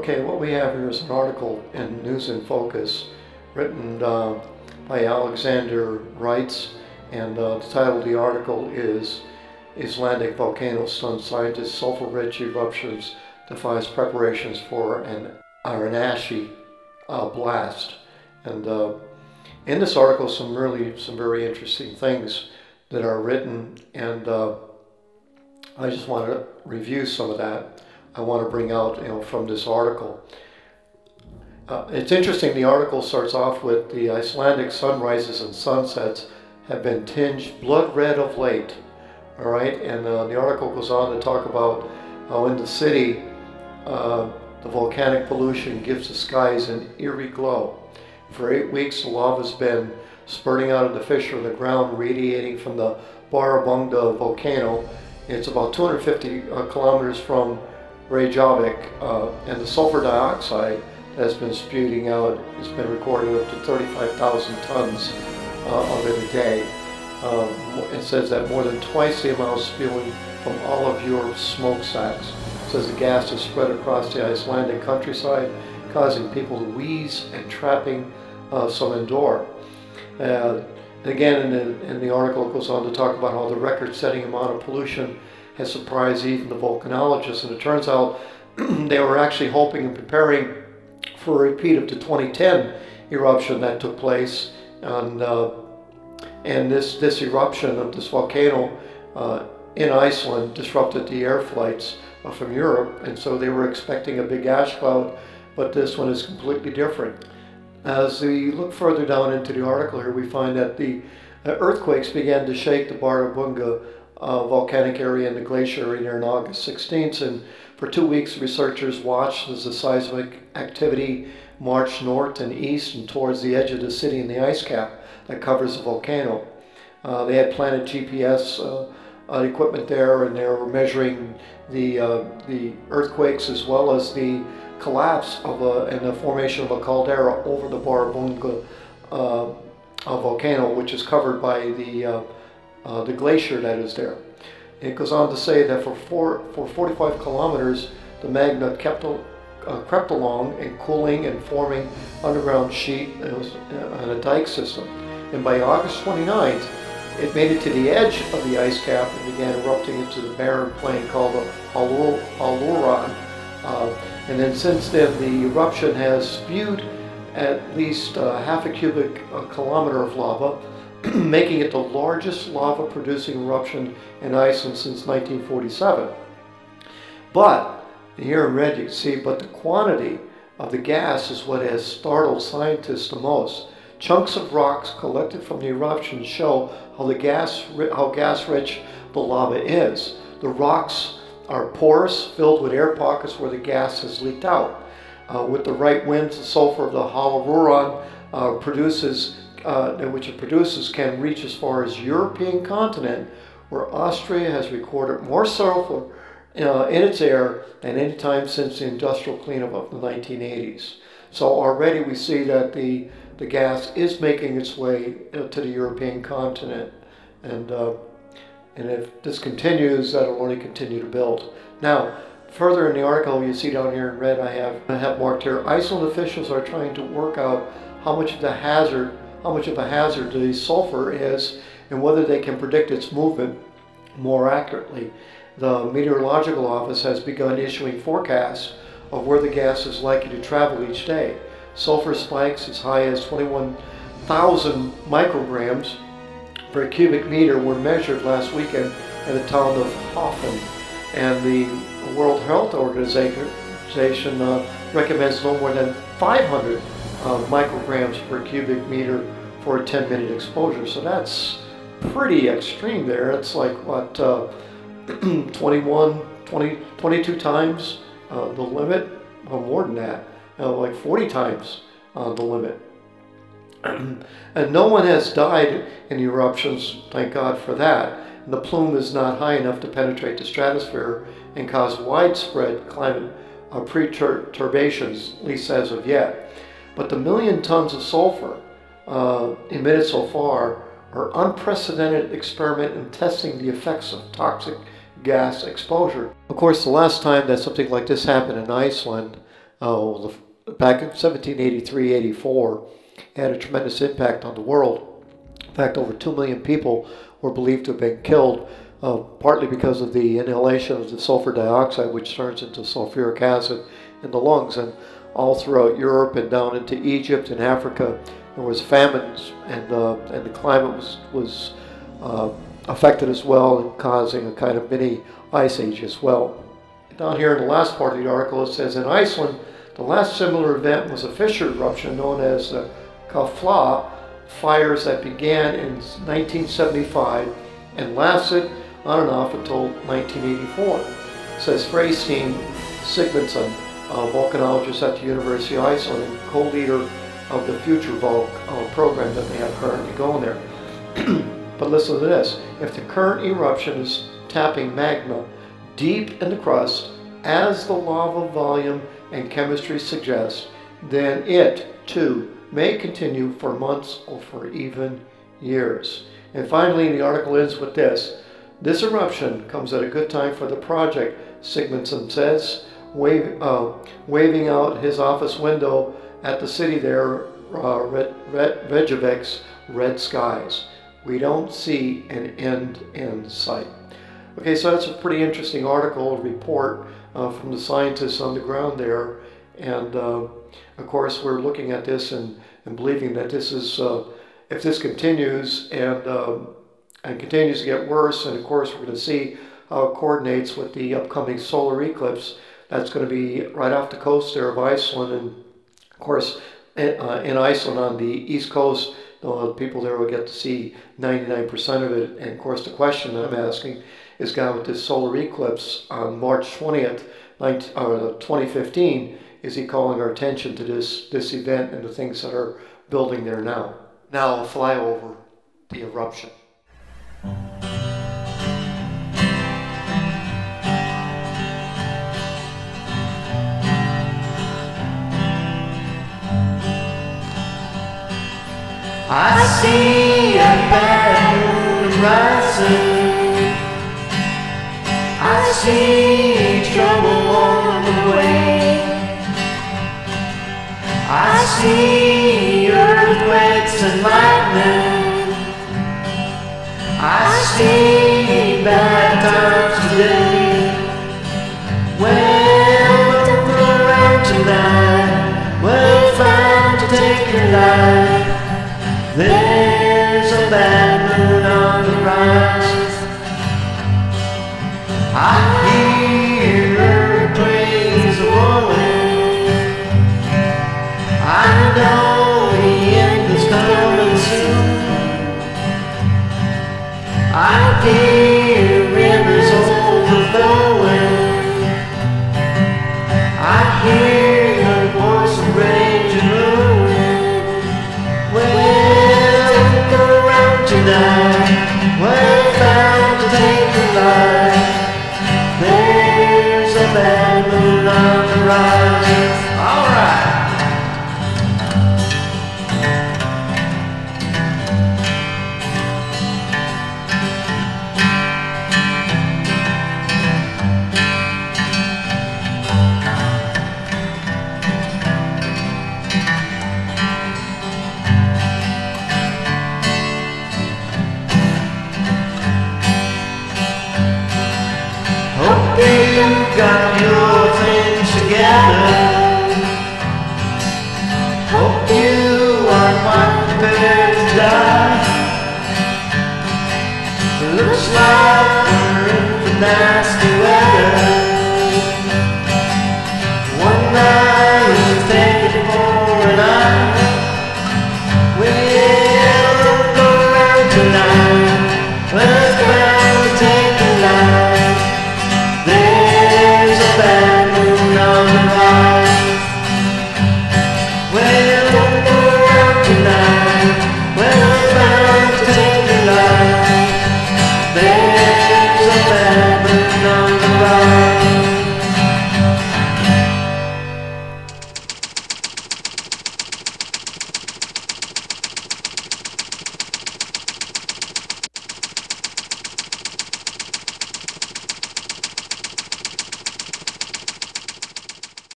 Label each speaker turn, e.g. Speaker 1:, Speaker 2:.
Speaker 1: Okay, what we have here is an article in News in Focus written by Alexander Reitz, and the title of the article is Icelandic Volcano Stuns Scientists, Sulfur-Rich Eruptions Defies Preparations for an Aranashi Blast. And in this article, some very interesting things that are written, and I just want to review some of that. I want to bring out, from this article. It's interesting. The article starts off with the Icelandic sunrises and sunsets have been tinged blood red of late. All right, and the article goes on to talk about how in the city, the volcanic pollution gives the skies an eerie glow. For 8 weeks, the lava has been spurting out of the fissure in the ground, radiating from the Bardarbunga Volcano. It's about 250 kilometers from Reykjavik, and the sulfur dioxide that's been spewing out has been recorded up to 35,000 tons of it a day. It says that more than twice the amount spewing from all of Europe's smokestacks. It says the gas is spread across the Icelandic countryside, causing people to wheeze and trapping some indoor. Again, in the article, it goes on to talk about how the record-setting amount of pollution has surprised even the volcanologists, and it turns out they were actually hoping and preparing for a repeat of the 2010 eruption that took place, and this eruption of this volcano in Iceland disrupted the air flights from Europe, and so they were expecting a big ash cloud, but this one is completely different. As we look further down into the article here, we find that the earthquakes began to shake the Bardarbunga volcanic area and the glacier area on August 16th, and for 2 weeks researchers watched as the seismic activity marched north and east and towards the edge of the city and the ice cap that covers the volcano. They had planted GPS equipment there, and they were measuring the earthquakes as well as the collapse of and the formation of a caldera over the Bardarbunga volcano, which is covered by the glacier that is there. It goes on to say that for 45 kilometers, the magma crept along and cooling and forming underground sheet on a dike system. And by August 29th, it made it to the edge of the ice cap and began erupting into the barren plain called the Halloran. And then since then, the eruption has spewed at least half a cubic kilometer of lava, making it the largest lava-producing eruption in Iceland since 1947. But, here in red you can see, but the quantity of the gas is what has startled scientists the most. Chunks of rocks collected from the eruption show how gas-rich the lava is. The rocks are porous, filled with air pockets where the gas has leaked out. With the right winds, the sulfur of the Halloran which it produces can reach as far as European continent, where Austria has recorded more sulfur in its air than any time since the industrial cleanup of the 1980s. So already we see that the gas is making its way to the European continent, and if this continues, that'll only continue to build. Now, further in the article, you see down here in red, I have marked here, Iceland officials are trying to work out how much of a hazard the sulfur is and whether they can predict its movement more accurately. The Meteorological Office has begun issuing forecasts of where the gas is likely to travel each day. Sulfur spikes as high as 21,000 micrograms per cubic meter were measured last weekend in the town of Hoffen, and the World Health Organization recommends no more than 500 micrograms per cubic meter for a 10-minute exposure. So that's pretty extreme there. It's like, what, 22 times the limit? Well, more than that, like 40 times the limit. And no one has died in eruptions, thank God for that. And the plume is not high enough to penetrate the stratosphere and cause widespread climate perturbations, at least as of yet. But the million tons of sulfur emitted so far are unprecedented experiment in testing the effects of toxic gas exposure. Of course, the last time that something like this happened in Iceland, back in 1783-84, had a tremendous impact on the world. In fact, over 2 million people were believed to have been killed, partly because of the inhalation of the sulfur dioxide, which turns into sulfuric acid in the lungs. And all throughout Europe and down into Egypt and Africa, there was famines, and the climate was affected as well, and causing a kind of mini ice age as well. Down here in the last part of the article, it says, in Iceland, the last similar event was a fissure eruption known as the Kafla fires that began in 1975 and lasted on and off until 1984. It says Freystein Sigmundsson, a volcanologist at the University of Iceland and co-leader of the Future Volc program that they have currently going there. But listen to this. If the current eruption is tapping magma deep in the crust, as the lava volume and chemistry suggest, then it, too, may continue for months or for even years. And finally, the article ends with this. This eruption comes at a good time for the project, Sigmundsson says, waving out his office window at the city there, Reykjavik's red skies. We don't see an end in sight. Okay, so that's a pretty interesting article, a report from the scientists on the ground there. And of course, we're looking at this and believing that this is, if this continues and continues to get worse, and of course, we're going to see how it coordinates with the upcoming solar eclipse that's going to be right off the coast there of Iceland. And of course, in Iceland on the east coast, the people there will get to see 99% of it. And of course, the question that I'm asking is, God, with this solar eclipse on March 20th, 2015, is he calling our attention to this event and the things that are building there now? Now I'll fly over the eruption.
Speaker 2: I see a bad moon rising. I see trouble on the way. I see earthquakes and lightning. I see bad times today. Well, don't go around tonight. Well, time to take your life. There's a bad moon on the rise. I hear earthquakes rolling. I know the end is coming soon. I hear rivers overflowing. I hear your voice of rage and ruin. Well, go around tonight. Well, time to take a life. There's a bad moon on the rise. All right. Hope you got your things together. Hope you are not prepared to die. Looks like we're in for nasty